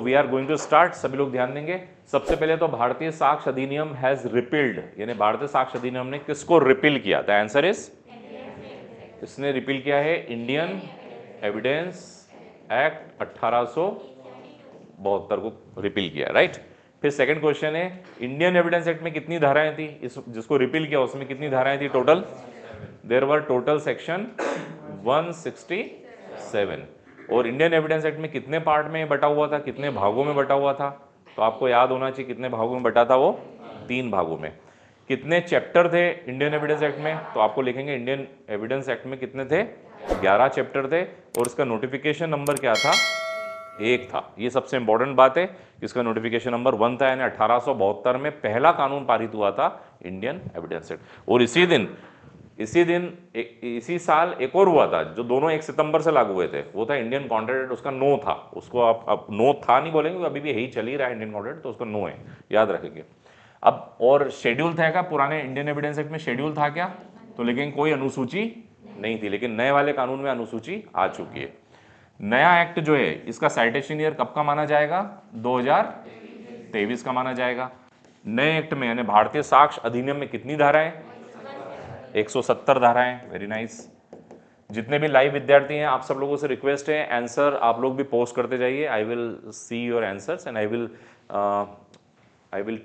We are going to start. सभी लोग ध्यान देंगे। सबसे पहले तो भारतीय साक्ष्य अधिनियम हैज रिपील्ड, यानी भारतीय साक्ष्य अधिनियम ने किसको रिपील किया? द आंसर इज, इसने रिपील किया है इंडियन एविडेंस एक्ट 1872 को रिपील किया, राइट। फिर सेकंड क्वेश्चन है, इंडियन एविडेंस एक्ट में कितनी धाराएं थी? इस जिसको रिपील किया उसमें कितनी धाराएं थी total? There were total section 167। और इंडियन एविडेंस एक्ट में कितने पार्ट में बटा हुआ था, कितने भागों में बटा हुआ था? तो आपको याद होना चाहिए कितने भागों में बटा था वो? 3 भागों में। कितने चैप्टर थे इंडियन एविडेंस एक्ट में? तो आपको लिखेंगे इंडियन एविडेंस एक्ट में कितने थे? 11 चैप्टर थे। और इसका नोटिफिकेशन नंबर क्या था? 1 था। ये सबसे इंपॉर्टेंट बात है, इसका नोटिफिकेशन नंबर 1 था, यानी 1872 में पहला कानून पारित हुआ था इंडियन एविडेंस एक्ट। और इसी साल एक और हुआ था, जो दोनों 1 सितंबर से लागू हुए थे, वो था इंडियन कॉन्ट्रैक्ट एक्ट। उसका नो था, उसको आप अब नो था नहीं बोलेंगे, अभी भी यही चल ही रहा है इंडियन कॉन्ट्रैक्ट, तो उसका नो है, याद रखेंगे। अब और शेड्यूल था क्या पुराने इंडियन एविडेंस एक्ट में? शेड्यूल था क्या? तो लेकिन कोई अनुसूची नहीं थी, लेकिन नए वाले कानून में अनुसूची आ चुकी है। नया एक्ट जो है इसका साइटेशन ईयर कब का माना जाएगा? 2023 का माना जाएगा। नए एक्ट में यानी भारतीय साक्ष्य अधिनियम में कितनी धाराएं? 170 धाराएं। Very nice. जितने भी लाइव विद्यार्थी हैं, आप सब लोगों से रिक्वेस्ट है, आंसर आप लोग भी पोस्ट करते जाइए। I will see your answers and I will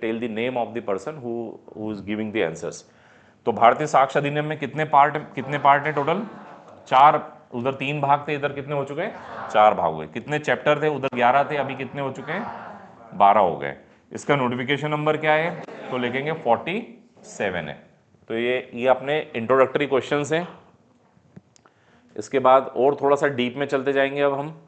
tell the name of the person who is giving the answers. तो भारतीय साक्ष्य अधिनियम में कितने पार्ट है टोटल? 4। उधर 3 भाग थे, इधर कितने हो चुके हैं? 4 भाग हुए। कितने चैप्टर थे? उधर 11 थे, अभी कितने हो चुके हैं? 12 हो गए। इसका नोटिफिकेशन नंबर क्या है? तो लिखेंगे 47 है। तो ये अपने इंट्रोडक्टरी क्वेश्चंस हैं। इसके बाद और थोड़ा सा डीप में चलते जाएंगे अब हम।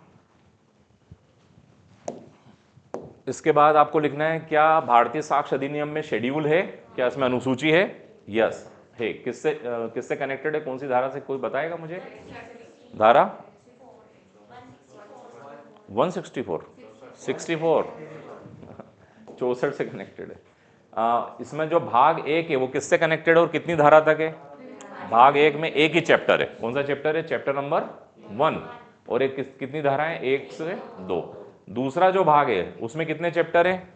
इसके बाद आपको लिखना है, क्या भारतीय साक्ष्य अधिनियम में शेड्यूल है? क्या इसमें अनुसूची है? यस है। किससे कनेक्टेड है? कौन सी धारा से? कोई बताएगा मुझे? धारा 164 64 64 से कनेक्टेड है। इसमें जो भाग 1 है वो किससे कनेक्टेड है और कितनी धारा तक है? भाग 1 में एक ही चैप्टर है। कौन सा चैप्टर है? Chapter number 1। और एक कितनी धाराएं? 1 से 2। दूसरा जो भाग है उसमें कितने चैप्टर है?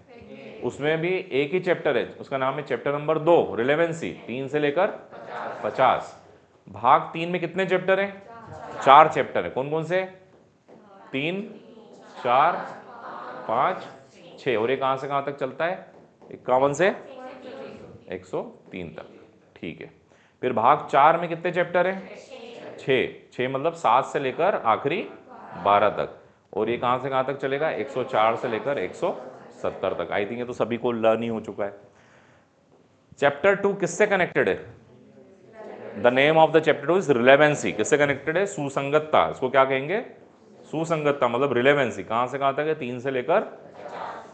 उसमें भी एक ही चैप्टर है, उसका नाम है चैप्टर नंबर 2, रिलेवेंसी, 3 से लेकर 50। भाग 3 में कितने चैप्टर है? 4 चैप्टर है। कौन कौन से? 3, 4, 5, 6। और ये कहां से कहां तक चलता है? 51 से 103 तक। ठीक है। फिर भाग 4 में कितने चैप्टर है? 6 मतलब 7 से लेकर आखिरी 12 तक। और ये कहां से कहां तक चलेगा? 104 से लेकर 170 तक। आई थिंक ये तो सभी को लर्न ही हो चुका है। चैप्टर 2 किससे कनेक्टेड है? The name of the chapter 2 is relevancy. किससे कनेक्टेड है? सुसंगतता। इसको क्या कहेंगे? सुसंगतता, मतलब रिलेवेंसी। कहां से कहां तक है? 3 से लेकर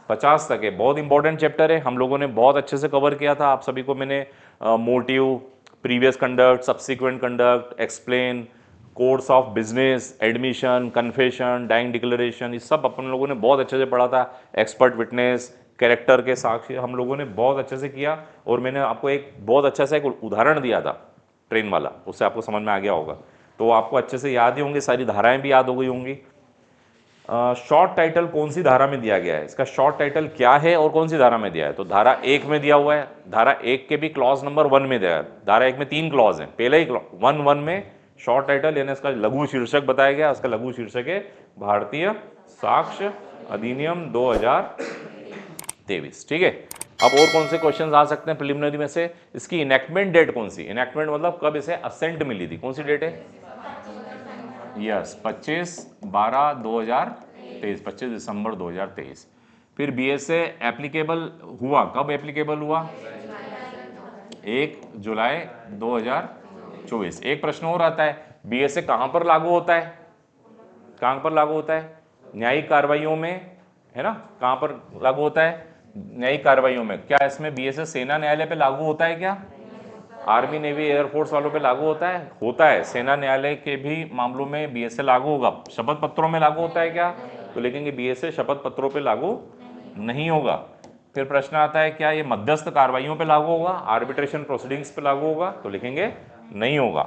50 तक है। बहुत इंपॉर्टेंट चैप्टर है, हम लोगों ने बहुत अच्छे से कवर किया था। आप सभी को मैंने motive, previous conduct, subsequent conduct, explain, course of business, admission, confession, dying declaration, ये सब अपन लोगों ने बहुत अच्छे से पढ़ा था। एक्सपर्ट विटनेस, कैरेक्टर के साक्ष्य, हम लोगों ने बहुत अच्छे से किया। और मैंने आपको एक बहुत अच्छा सा एक उदाहरण दिया था ट्रेन वाला, उससे आपको समझ में आ गया होगा। तो आपको अच्छे से याद ही होंगे, सारी धाराएं भी याद हो गई होंगी। शॉर्ट टाइटल कौन सी धारा में दिया गया है? इसका शॉर्ट टाइटल क्या है और कौन सी धारा में दिया है? तो धारा 1 में दिया हुआ है। धारा 1 के भी क्लॉज नंबर 1 में दिया है। धारा 1 में 3 क्लॉज हैं। पहले ही 1 में शॉर्ट टाइटल यानी इसका लघु शीर्षक बताया गया। इसका लघु शीर्षक है भारतीय साक्ष्य अधिनियम 2023। ठीक है। अब और कौन से क्वेश्चंस आ सकते हैं प्रिलिमिनरी में से? इसकी इनेक्टमेंट डेट कौन सी? इनेक्टमेंट मतलब कब इसे असेंट मिली थी? कौन सी डेट है? यस, 25/12/2023, 25 दिसंबर 2023। फिर बीएसए एप्लीकेबल हुआ कब? एप्लीकेबल हुआ 1 जुलाई 2024। एक प्रश्न और आता है, बीएसए कहां पर लागू होता है? कहां पर लागू होता है? न्यायिक कार्रवाइयों में, है ना? कहां पर लागू होता है? न्यायिक कार्रवाइयों में। क्या इसमें बीएसए सेना न्यायालय पे लागू होता है क्या? आर्मी, नेवी, एयरफोर्स वालों पे लागू होता है? होता है। सेना न्यायालय के भी मामलों में बीएसए लागू होगा। शपथ पत्रों में लागू होता है क्या? तो लिखेंगे बीएसए शपथ पत्रों पे लागू नहीं होगा। फिर प्रश्न आता है, क्या ये मध्यस्थ कार्रवाइयों पे लागू होगा? आर्बिट्रेशन प्रोसीडिंग्स पे लागू होगा? तो लिखेंगे नहीं होगा।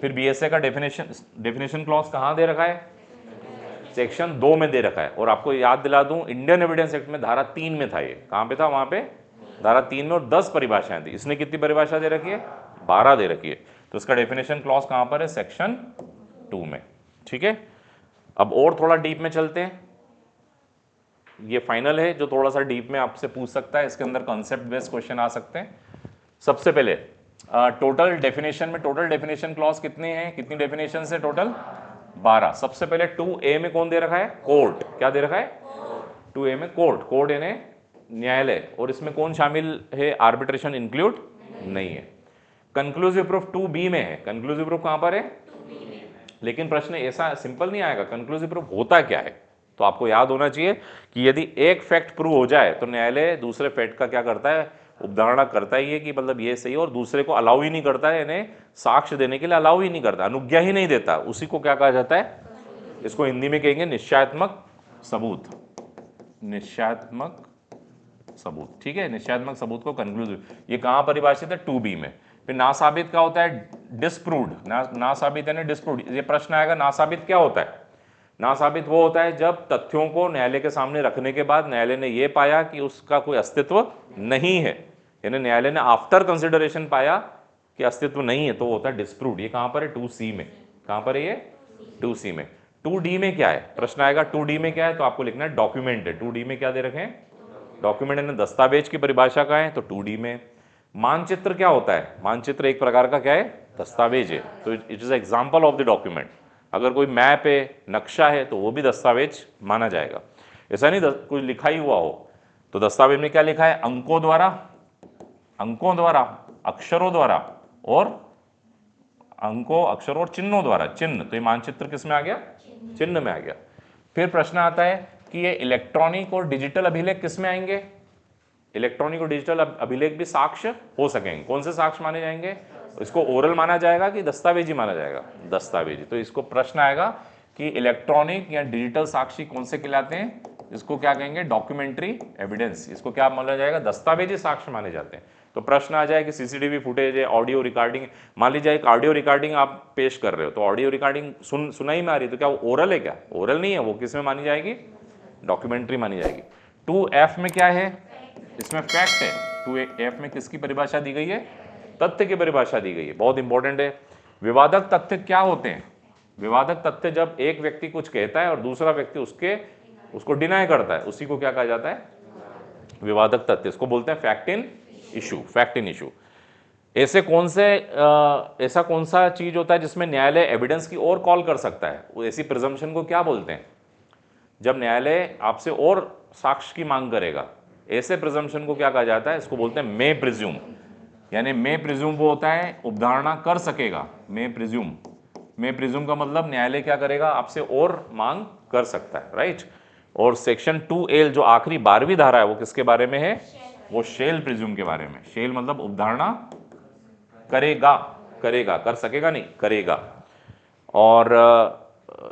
फिर बीएसए का डेफिनेशन क्लॉज कहां दे रखा है? सेक्शन 2 में दे रखा है। और आपको याद दिला दूं, इंडियन एविडेंस एक्ट में धारा 3 में था। ये कहां पे था? वहां पे धारा 3 में, और 10 परिभाषाएं थी। इसने कितनी परिभाषा दे रखी है? 12 दे रखी है। तो इसका डेफिनेशन क्लॉज कहां पर है? सेक्शन 2 में। ठीक है, अब और थोड़ा डीप में चलते हैं। ये फाइनल है जो थोड़ा सा डीप में आपसे पूछ सकता है, इसके अंदर कॉन्सेप्ट बेस्ड क्वेश्चन आ सकते हैं। सबसे पहले टोटल डेफिनेशन में, टोटल डेफिनेशन क्लॉज कितने हैं? कितनी डेफिनेशन है टोटल? 12। सबसे पहले 2A में कौन दे रखा है? कोर्ट। क्या दे रखा है? 2A में कोर्ट। कोर्ट यानी न्यायालय। और इसमें कौन शामिल है? आर्बिट्रेशन इंक्लूड नहीं है। कंक्लूसिव प्रूफ 2B में है। कंक्लूसिव प्रूफ कहां पर है? लेकिन प्रश्न ऐसा सिंपल नहीं आएगा, कंक्लूसिव प्रूफ होता क्या है? तो आपको याद होना चाहिए कि यदि एक फैक्ट प्रूव हो जाए तो न्यायालय दूसरे फैक्ट का क्या करता है? उपधारणा करता ही है कि मतलब ये सही, और दूसरे को अलाउ ही नहीं करता है, यानी साक्ष्य देने के लिए अलाउ ही नहीं करता, अनुज्ञा ही नहीं देता। उसी को क्या कहा जाता है? इसको हिंदी में कहेंगे निश्चयात्मक सबूत। निश्चयात्मक सबूत। ठीक है, निश्चयात्मक सबूत को कंक्लूसिव, ये कहां परिभाषित है? 2B में। फिर ना साबित क्या होता है? डिस्प्रूव्ड। ना साबित यानी डिस्प्रूव्ड। ये प्रश्न आएगा, ना साबित क्या होता है? ना साबित वो होता है जब तथ्यों को न्यायालय के सामने रखने के बाद न्यायालय ने यह पाया कि उसका कोई अस्तित्व नहीं है, यानी न्यायालय ने आफ्टर कंसिडरेशन पाया कि अस्तित्व नहीं है, तो वो होता है डिस्प्रूव्ड। ये कहां पर है? 2C में। कहां पर है ये? 2C में। 2D में क्या है? प्रश्न आएगा 2D में क्या है, तो आपको लिखना है डॉक्यूमेंट है। 2D में क्या दे रखे हैं? डॉक्यूमेंट यानी दस्तावेज की परिभाषा का है, तो 2D में। मानचित्र क्या होता है? मानचित्र एक प्रकार का क्या है? दस्तावेज है, तो it is example of the document. अगर कोई मैप है, नक्शा है, तो वो भी दस्तावेज माना जाएगा। ऐसा नहीं कुछ लिखा ही हुआ हो, तो दस्तावेज में क्या लिखा है? अंकों द्वारा, अक्षरों द्वारा, और अंकों, अक्षरों और चिन्हों द्वारा। चिन्ह, तो ये मानचित्र किस में आ गया? चिन्ह में आ गया। फिर प्रश्न आता है कि ये इलेक्ट्रॉनिक और डिजिटल अभिलेख किस में आएंगे? इलेक्ट्रॉनिक और डिजिटल अभिलेख भी साक्ष्य हो सकेंगे। कौन से साक्ष्य माने जाएंगे? इसको ओरल माना जाएगा कि दस्तावेजी माना जाएगा? दस्तावेजी। तो इसको प्रश्न आएगा कि इलेक्ट्रॉनिक या डिजिटल साक्षी कौन से कहलाते हैं? इसको क्या कहेंगे? Documentary evidence. इसको क्या माना जाएगा? दस्तावेजी साक्ष्य माने जाते हैं। तो प्रश्न आ जाए कि सीसीटीवी फुटेज है, ऑडियो रिकॉर्डिंग, मान लीजिए एक ऑडियो रिकॉर्डिंग आप पेश कर रहे हो, तो ऑडियो रिकॉर्डिंग सुनाई में आ रही है, तो क्या वो ओरल है? क्या ओरल नहीं है, वो किस में मानी जाएगी? डॉक्यूमेंट्री मानी जाएगी। 2F में क्या है? इसमें फैक्ट है। 2F में किसकी परिभाषा दी गई है? तथ्य की परिभाषा दी गई है, बहुत इंपॉर्टेंट है। विवादक तथ्य क्या होते हैं? विवादक तथ्य जब एक व्यक्ति कुछ कहता है और दूसरा व्यक्ति उसको डिनाई करता है, उसी को क्या कहा जाता है? विवादक तथ्य। इसको बोलते हैं fact in issue. Fact in issue. ऐसा कौन सा चीज होता है जिसमें न्यायालय एविडेंस की और कॉल कर सकता है? ऐसी प्रिजम्पशन को क्या बोलते हैं? जब न्यायालय आपसे और साक्ष्य की मांग करेगा, ऐसे प्रिजम्पशन को क्या कहा जाता है? इसको बोलते हैं मे प्रिज्यूम। यानी मे प्रिज्यूम वो होता है उपधारणा कर सकेगा। मे प्रिज्यूम का मतलब न्यायालय क्या करेगा? आपसे और मांग कर सकता है, राइट। और सेक्शन 2L जो आखिरी 12वीं धारा है, वो किसके बारे में है? वो शेल प्रिज्यूम के बारे में। शेल मतलब उपधारणा करेगा, कर सकेगा नहीं, करेगा। और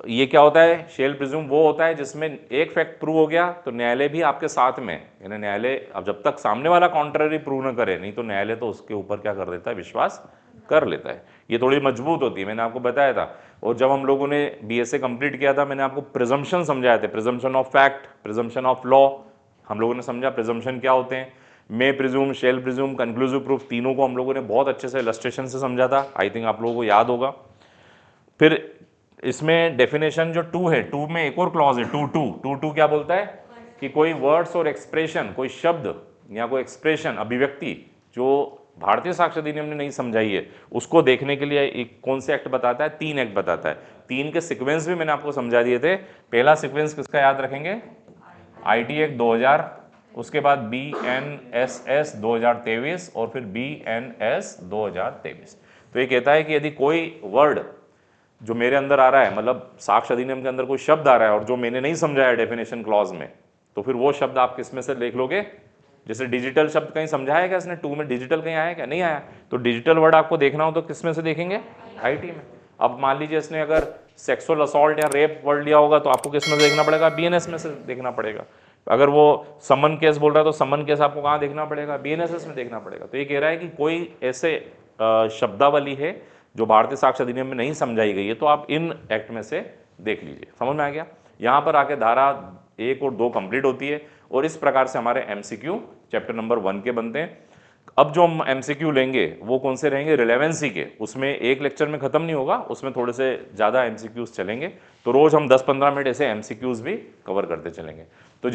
ये क्या होता है? शेल प्रिज्यूम वो होता है जिसमें एक फैक्ट प्रूव हो गया तो न्यायालय भी आपके साथ में, यानी न्यायालय अब जब तक सामने वाला कॉन्ट्ररी प्रूव न करे, नहीं तो न्यायालय तो उसके ऊपर क्या कर देता है? विश्वास कर लेता है। ये थोड़ी मजबूत होती है, मैंने आपको बताया था। और जब हम लोगों ने BSA कंप्लीट किया था, मैंने आपको प्रिजम्पशन समझाए थे। Presumption of fact, presumption of law, हम लोगों ने समझा प्रिजम्पशन क्या होते हैं। May presume, shall presume, conclusive proof, तीनों को हम लोगों ने बहुत अच्छे से इलस्ट्रेशन से समझा था। आई थिंक आप लोगों को याद होगा। फिर इसमें डेफिनेशन जो 2 है, 2 में एक और क्लॉज है 2.2 क्या बोलता है? कि कोई वर्ड्स और एक्सप्रेशन, कोई शब्द या कोई एक्सप्रेशन, अभिव्यक्ति जो भारतीय साक्ष्य अधिनियम ने नहीं समझाई है, उसको देखने के लिए एक कौन से एक्ट बताता है? 3 एक्ट बताता है। 3 के सीक्वेंस भी मैंने आपको समझा दिए थे। पहला सीक्वेंस किसका याद रखेंगे? IT एक्ट 2000, उसके बाद BNSS 2023 और फिर BNS 2023। तो ये कहता है कि यदि कोई वर्ड जो मेरे अंदर आ रहा है, मतलब साक्ष्य अधिनियम के अंदर कोई शब्द आ रहा है और जो मैंने नहीं समझाया डेफिनेशन क्लॉज में, तो फिर वो शब्द आप किस में से देख लोगे? जैसे डिजिटल शब्द कहीं समझाया क्या इसने? 2 में डिजिटल कहीं आया क्या? नहीं आया। तो डिजिटल वर्ड आपको देखना हो तो किस में से देखेंगे? IT में। अब मान लीजिए इसने अगर सेक्सुअल असॉल्ट या रेप वर्ड लिया होगा तो आपको किस में से देखना पड़ेगा? BNS में से देखना पड़ेगा। अगर वो समन केस बोल रहा है तो समन केस आपको कहाँ देखना पड़ेगा? BNSS में देखना पड़ेगा। तो ये कह रहा है कि कोई ऐसे शब्दावली है जो भारतीय साक्ष्य अधिनियम में नहीं समझाई गई है, तो आप इन एक्ट में से देख लीजिए। समझ में आ गया? यहाँ पर आके धारा 1 और 2 कंप्लीट होती है और इस प्रकार से हमारे एमसीक्यू चैप्टर नंबर 1 के बनते हैं। अब जो हम एमसीक्यू लेंगे वो कौन से रहेंगे, रिलेवेंसी के। उसमें एक लेक्चर में ख़त्म नहीं होगा, उसमें थोड़े से ज़्यादा एमसीक्यूज़ चलेंगे, तो रोज़ हम 10-15 मिनट ऐसे एमसीक्यूज़ भी कवर करते चलेंगे। तो